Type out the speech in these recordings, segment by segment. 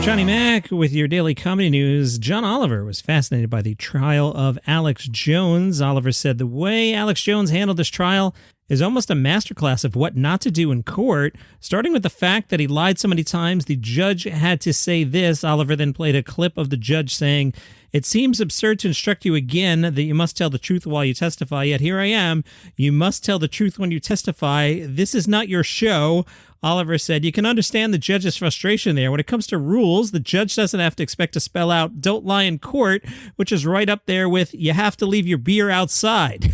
Johnny Mac with your daily comedy news. John Oliver was fascinated by the trial of Alex Jones. Oliver said the way Alex Jones handled this trial is almost a masterclass of what not to do in court, starting with the fact that he lied so many times the judge had to say this. Oliver then played a clip of the judge saying, "It seems absurd to instruct you again that you must tell the truth while you testify, yet here I am. You must tell the truth when you testify. This is not your show." Oliver said, "You can understand the judge's frustration there. When it comes to rules, the judge doesn't have to expect to spell out, 'Don't lie in court,' which is right up there with, 'You have to leave your beer outside.'"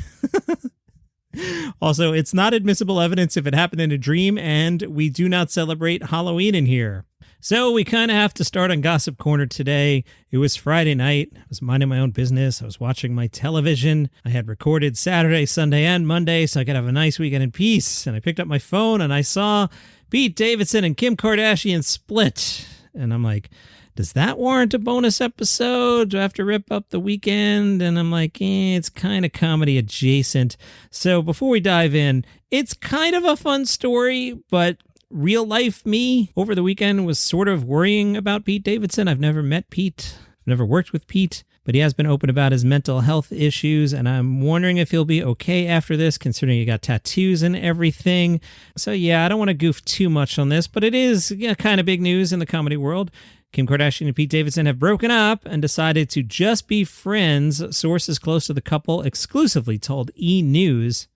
Also, it's not admissible evidence if it happened in a dream, and we do not celebrate Halloween in here. So we kind of have to start on Gossip Corner today. It was Friday night. I was minding my own business. I was watching my television. I had recorded Saturday, Sunday, and Monday, so I could have a nice weekend in peace. And I picked up my phone, and I saw Pete Davidson and Kim Kardashian split. And I'm like, does that warrant a bonus episode? Do I have to rip up the weekend? And I'm like, it's kind of comedy adjacent. So before we dive in, it's kind of a fun story, but real life me over the weekend was sort of worrying about Pete Davidson. I've never met Pete. I've never worked with Pete, but he has been open about his mental health issues, and I'm wondering if he'll be okay after this, considering he got tattoos and everything. So yeah, I don't want to goof too much on this, but it is kind of big news in the comedy world. Kim Kardashian and Pete Davidson have broken up and decided to just be friends. Sources close to the couple exclusively told E! News.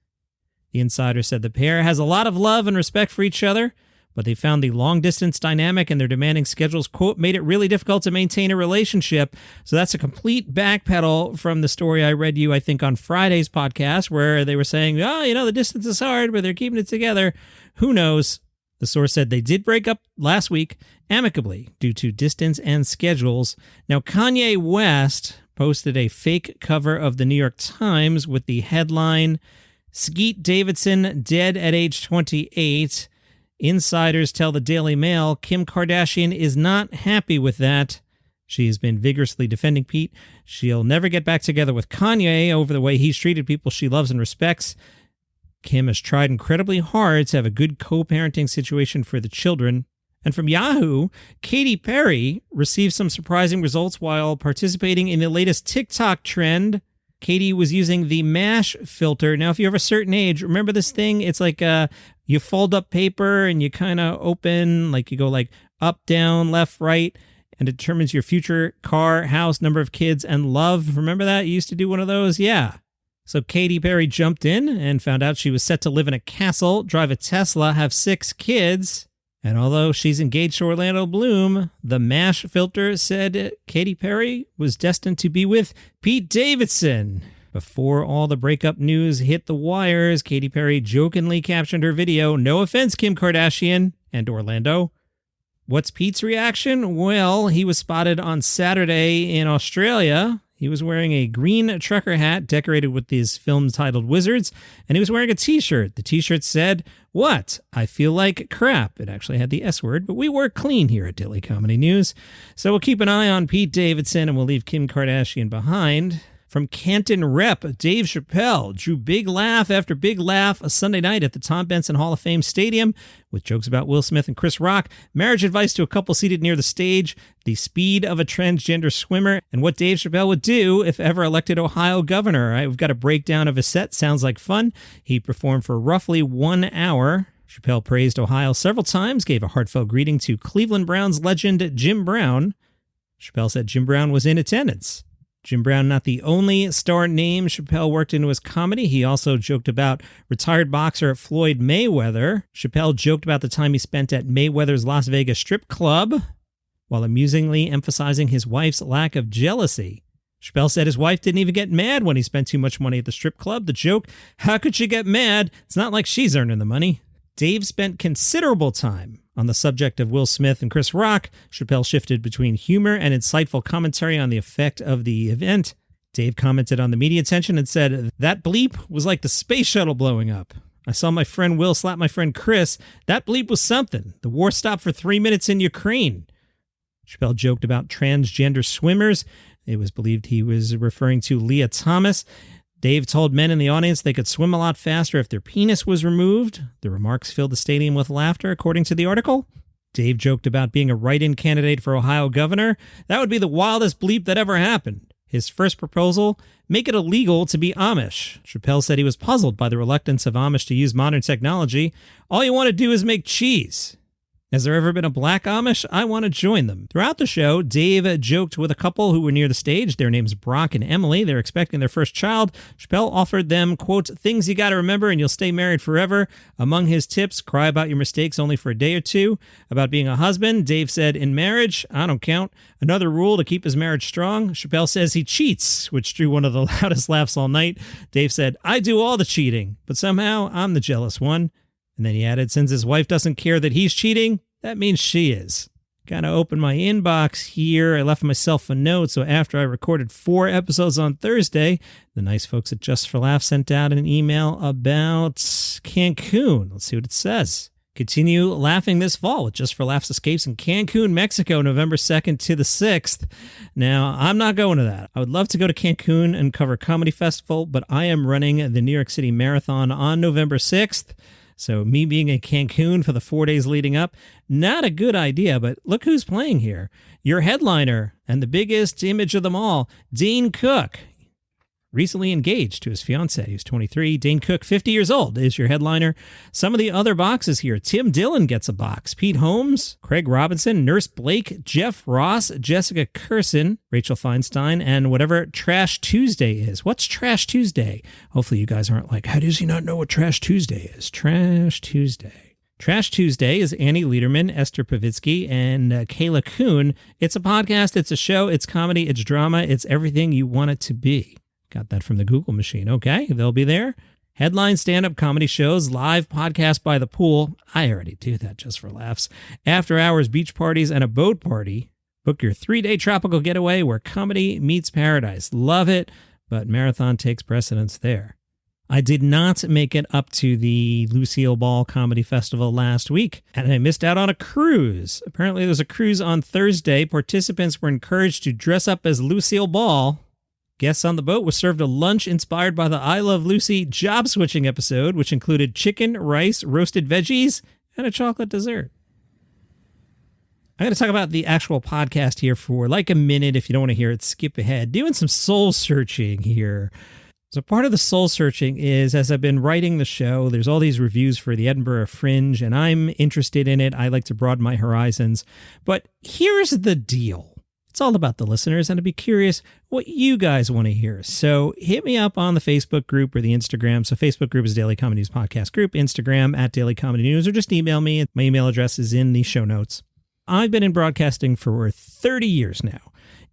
The insider said the pair has a lot of love and respect for each other, but they found the long-distance dynamic and their demanding schedules, quote, made it really difficult to maintain a relationship. So that's a complete backpedal from the story I read you, I think, on Friday's podcast, where they were saying, the distance is hard, but they're keeping it together. Who knows? The source said they did break up last week amicably due to distance and schedules. Now, Kanye West posted a fake cover of the New York Times with the headline, "Skeet Davidson dead at age 28. Insiders tell the Daily Mail Kim Kardashian is not happy with that. She has been vigorously defending Pete. She'll never get back together with Kanye over the way he's treated people she loves and respects. Kim has tried incredibly hard to have a good co-parenting situation for the children." And from Yahoo, Katy Perry received some surprising results while participating in the latest TikTok trend. Katy was using the MASH filter. Now, if you're of a certain age, remember this thing? It's like you fold up paper and you kind of open, like you go like up, down, left, right, and it determines your future car, house, number of kids, and love. Remember that? You used to do one of those? Yeah. So Katy Perry jumped in and found out she was set to live in a castle, drive a Tesla, have 6 kids. And although she's engaged to Orlando Bloom, the MASH filter said Katy Perry was destined to be with Pete Davidson. Before all the breakup news hit the wires, Katy Perry jokingly captioned her video, "No offense, Kim Kardashian and Orlando." What's Pete's reaction? Well, he was spotted on Saturday in Australia. He was wearing a green trucker hat decorated with these film titled Wizards, and he was wearing a t-shirt. The t-shirt said, "What? I feel like crap." It actually had the S word, but we work clean here at Daily Comedy News. So we'll keep an eye on Pete Davidson, and we'll leave Kim Kardashian behind. From Canton rep Dave Chappelle drew big laugh after big laugh a Sunday night at the Tom Benson Hall of Fame Stadium with jokes about Will Smith and Chris Rock, marriage advice to a couple seated near the stage, the speed of a transgender swimmer, and what Dave Chappelle would do if ever elected Ohio governor. All right, we've got a breakdown of his set. Sounds like fun. He performed for roughly 1 hour. Chappelle praised Ohio several times, gave a heartfelt greeting to Cleveland Browns legend Jim Brown. Chappelle said Jim Brown was in attendance. Jim Brown, not the only star name Chappelle worked into his comedy. He also joked about retired boxer Floyd Mayweather. Chappelle joked about the time he spent at Mayweather's Las Vegas strip club, while amusingly emphasizing his wife's lack of jealousy. Chappelle said his wife didn't even get mad when he spent too much money at the strip club. The joke, how could she get mad? It's not like she's earning the money. Dave spent considerable time on the subject of Will Smith and Chris Rock. Chappelle shifted between humor and insightful commentary on the effect of the event. Dave commented on the media attention and said, "That bleep was like the space shuttle blowing up. I saw my friend Will slap my friend Chris. That bleep was something. The war stopped for 3 minutes in Ukraine." Chappelle joked about transgender swimmers. It was believed he was referring to Leah Thomas. Dave told men in the audience they could swim a lot faster if their penis was removed. The remarks filled the stadium with laughter, according to the article. Dave joked about being a write-in candidate for Ohio governor. That would be the wildest bleep that ever happened. His first proposal, make it illegal to be Amish. Chappelle said he was puzzled by the reluctance of Amish to use modern technology. All you want to do is make cheese. Has there ever been a black Amish? I want to join them. Throughout the show, Dave joked with a couple who were near the stage. Their names Brock and Emily. They're expecting their first child. Chappelle offered them, quote, things you got to remember and you'll stay married forever. Among his tips, cry about your mistakes only for a day or two. About being a husband, Dave said, in marriage, I don't count. Another rule to keep his marriage strong. Chappelle says he cheats, which drew one of the loudest laughs all night. Dave said, I do all the cheating, but somehow I'm the jealous one. And then he added, since his wife doesn't care that he's cheating, that means she is. Kind of opened my inbox here. I left myself a note. So after I recorded 4 episodes on Thursday, the nice folks at Just for Laughs sent out an email about Cancun. Let's see what it says. Continue laughing this fall with Just for Laughs Escapes in Cancun, Mexico, November 2nd to the 6th. Now, I'm not going to that. I would love to go to Cancun and cover a comedy festival, but I am running the New York City Marathon on November 6th. So me being in Cancun for the 4 days leading up, not a good idea, but look who's playing here. Your headliner and the biggest image of them all, Dane Cook. Recently engaged to his fiancée, who's 23. Dane Cook, 50 years old, is your headliner. Some of the other boxes here. Tim Dillon gets a box. Pete Holmes, Craig Robinson, Nurse Blake, Jeff Ross, Jessica Curson, Rachel Feinstein, and whatever Trash Tuesday is. What's Trash Tuesday? Hopefully you guys aren't like, how does he not know what Trash Tuesday is? Trash Tuesday. Trash Tuesday is Annie Lederman, Esther Pavitsky, and Kayla Kuhn. It's a podcast, it's a show, it's comedy, it's drama, it's everything you want it to be. Got that from the Google machine. Okay, they'll be there. Headline stand-up comedy shows, live podcast by the pool. I already do that Just for Laughs. After hours beach parties and a boat party. Book your 3-day tropical getaway where comedy meets paradise. Love it, but marathon takes precedence there. I did not make it up to the Lucille Ball Comedy Festival last week, and I missed out on a cruise. Apparently there's a cruise on Thursday. Participants were encouraged to dress up as Lucille Ball. Guests on the boat were served a lunch inspired by the I Love Lucy job switching episode, which included chicken, rice, roasted veggies, and a chocolate dessert. I'm going to talk about the actual podcast here for like a minute. If you don't want to hear it, skip ahead. Doing some soul searching here. So part of the soul searching is, as I've been writing the show, there's all these reviews for the Edinburgh Fringe, and I'm interested in it. I like to broaden my horizons. But here's the deal. It's all about the listeners, and I'd be curious what you guys want to hear. So hit me up on the Facebook group or the Instagram. So Facebook group is Daily Comedy News Podcast Group, Instagram at Daily Comedy News, or just email me. My email address is in the show notes. I've been in broadcasting for 30 years now.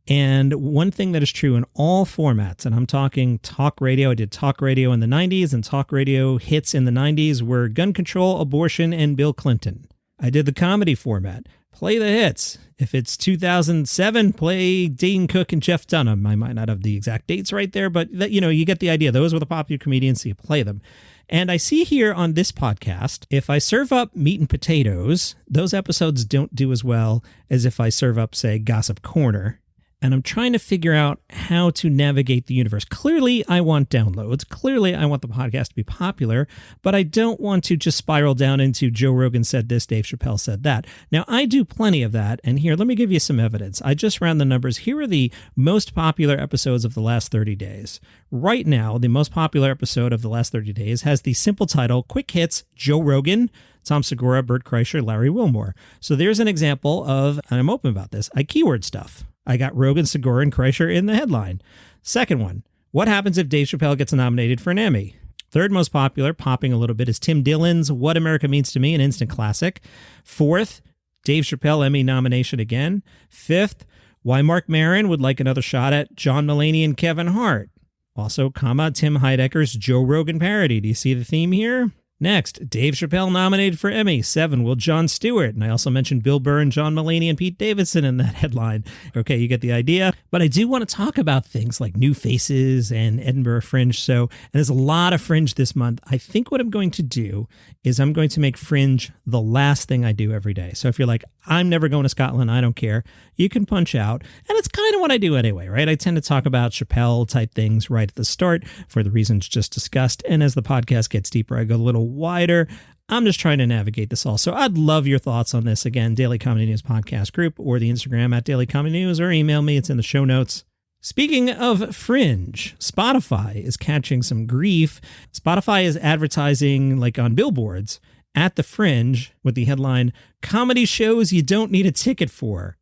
And one thing that is true in all formats, and I'm talking talk radio, I did talk radio in the 90s, and talk radio hits in the 90s were gun control, abortion, and Bill Clinton. I did the comedy format. Play the hits. If it's 2007, play Dane Cook and Jeff Dunham. I might not have the exact dates right there, but you get the idea. Those were the popular comedians, so you play them. And I see here on this podcast, if I serve up meat and potatoes, those episodes don't do as well as if I serve up, say, Gossip Corner. And I'm trying to figure out how to navigate the universe. Clearly, I want downloads. Clearly, I want the podcast to be popular, but I don't want to just spiral down into Joe Rogan said this, Dave Chappelle said that. Now, I do plenty of that, and here, let me give you some evidence. I just ran the numbers. Here are the most popular episodes of the last 30 days. Right now, the most popular episode of the last 30 days has the simple title, Quick Hits, Joe Rogan, Tom Segura, Bert Kreischer, Larry Wilmore. So there's an example of, and I'm open about this, I keyword stuff. I got Rogan, Segura, and Kreischer in the headline. Second one, what happens if Dave Chappelle gets nominated for an Emmy? Third most popular, popping a little bit, is Tim Dillon's What America Means to Me, an instant classic. Fourth, Dave Chappelle Emmy nomination again. Fifth, why Mark Maron would like another shot at John Mulaney and Kevin Hart. Also, Tim Heidecker's Joe Rogan parody. Do you see the theme here? Next, Dave Chappelle nominated for Emmy. 7, Will Jon Stewart. And I also mentioned Bill Burr and John Mulaney and Pete Davidson in that headline. Okay, you get the idea. But I do want to talk about things like New Faces and Edinburgh Fringe. And there's a lot of Fringe this month. I think what I'm going to do is I'm going to make Fringe the last thing I do every day. So if you're like, I'm never going to Scotland, I don't care, you can punch out. And it's kind of what I do anyway, right? I tend to talk about Chappelle type things right at the start for the reasons just discussed. And as the podcast gets deeper, I go a little wider. I'm just trying to navigate this all. So I'd love your thoughts on this. Again, Daily Comedy News Podcast Group or the Instagram at Daily Comedy News, or email me. It's in the show notes. Speaking of Fringe, Spotify is catching some grief. Spotify is advertising like on billboards at the Fringe with the headline, "Comedy Shows You Don't Need a Ticket For."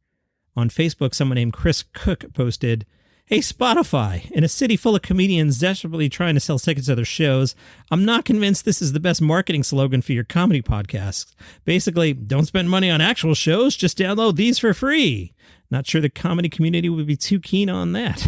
On Facebook, someone named Chris Cook posted, "Hey, Spotify, in a city full of comedians desperately trying to sell tickets to their shows, I'm not convinced this is the best marketing slogan for your comedy podcast. Basically, don't spend money on actual shows, just download these for free." Not sure the comedy community would be too keen on that.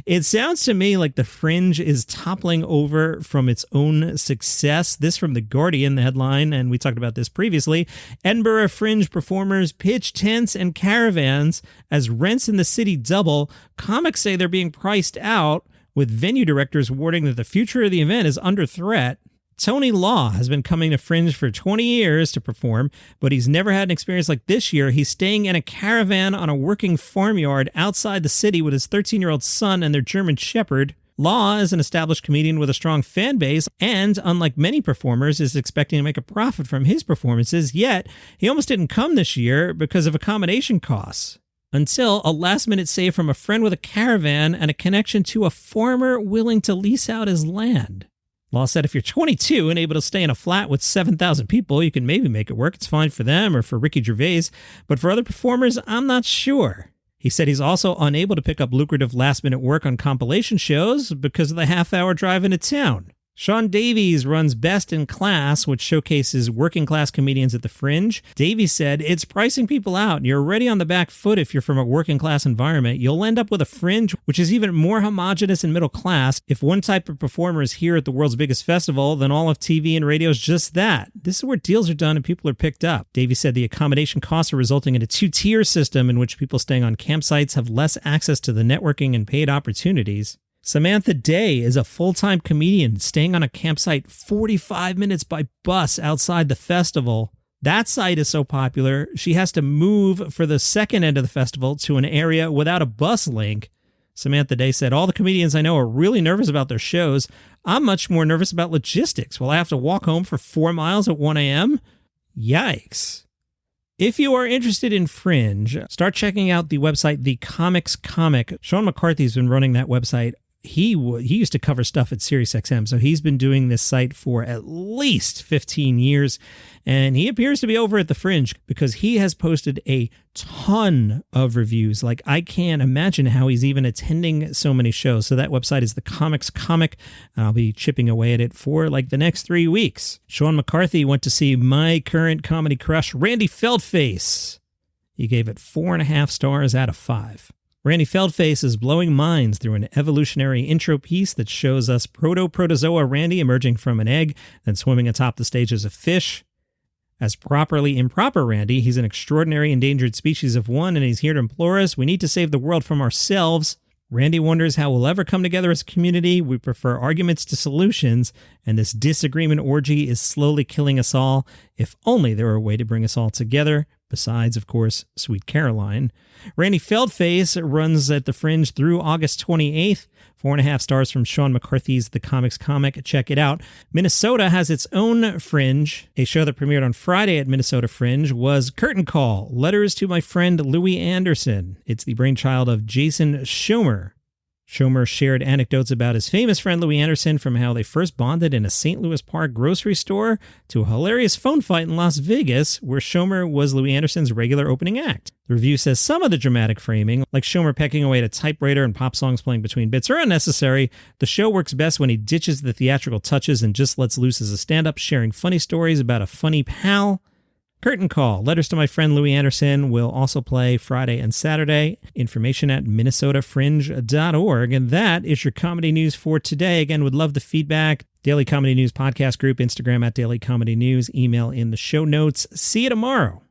It sounds to me like the Fringe is toppling over from its own success. This from The Guardian, the headline, and we talked about this previously. Edinburgh Fringe performers pitch tents and caravans as rents in the city double. Comics say they're being priced out, with venue directors warning that the future of the event is under threat. Tony Law has been coming to Fringe for 20 years to perform, but he's never had an experience like this year. He's staying in a caravan on a working farmyard outside the city with his 13-year-old son and their German Shepherd. Law is an established comedian with a strong fan base and, unlike many performers, is expecting to make a profit from his performances, yet he almost didn't come this year because of accommodation costs. Until a last-minute save from a friend with a caravan and a connection to a farmer willing to lease out his land. Law said if you're 22 and able to stay in a flat with 7,000 people, you can maybe make it work. It's fine for them or for Ricky Gervais, but for other performers, I'm not sure. He said he's also unable to pick up lucrative last-minute work on compilation shows because of the half-hour drive into town. Sean Davies runs Best in Class, which showcases working-class comedians at the Fringe. Davies said, "It's pricing people out. You're already on the back foot if you're from a working-class environment. You'll end up with a Fringe, which is even more homogenous and middle-class. If one type of performer is here at the world's biggest festival, then all of TV and radio is just that. This is where deals are done and people are picked up." Davies said the accommodation costs are resulting in a two-tier system in which people staying on campsites have less access to the networking and paid opportunities. Samantha Day is a full-time comedian staying on a campsite 45 minutes by bus outside the festival. That site is so popular, she has to move for the second end of the festival to an area without a bus link. Samantha Day said, "All the comedians I know are really nervous about their shows. I'm much more nervous about logistics. Will I have to walk home for 4 miles at 1 a.m.? Yikes." If you are interested in Fringe, start checking out the website The Comics Comic. Sean McCarthy's been running that website. He used to cover stuff at SiriusXM, so he's been doing this site for at least 15 years, and he appears to be over at the Fringe because he has posted a ton of reviews. Like, I can't imagine how he's even attending so many shows. So that website is The Comics Comic. I'll be chipping away at it for like the next 3 weeks. Sean McCarthy went to see my current comedy crush, Randy FELTFACE. He gave it 4.5 stars out of 5. Randy FELTFACE is blowing minds through an evolutionary intro piece that shows us protozoa Randy emerging from an egg, then swimming atop the stage as a fish. As properly improper Randy, he's an extraordinary endangered species of one, and he's here to implore us, we need to save the world from ourselves. Randy wonders how we'll ever come together as a community. We prefer arguments to solutions, and this disagreement orgy is slowly killing us all. If only there were a way to bring us all together. Besides, of course, Sweet Caroline. Randy FELTFACE runs at the Fringe through August 28th. 4.5 stars from Sean McCarthy's The Comics Comic. Check it out. Minnesota has its own Fringe. A show that premiered on Friday at Minnesota Fringe was Curtain Call, Letters to My Friend Louis Anderson. It's the brainchild of Jason Schomer. Schomer shared anecdotes about his famous friend Louis Anderson, from how they first bonded in a St. Louis Park grocery store to a hilarious phone fight in Las Vegas, where Schomer was Louis Anderson's regular opening act. The review says some of the dramatic framing, like Schomer pecking away at a typewriter and pop songs playing between bits, are unnecessary. The show works best when he ditches the theatrical touches and just lets loose as a stand-up, sharing funny stories about a funny pal. Curtain Call, Letters to My Friend Louis Anderson, will also play Friday and Saturday. Information at minnesotafringe.org. And that is your comedy news for today. Again, would love the feedback. Daily Comedy News Podcast Group, Instagram at Daily Comedy News, email in the show notes. See you tomorrow.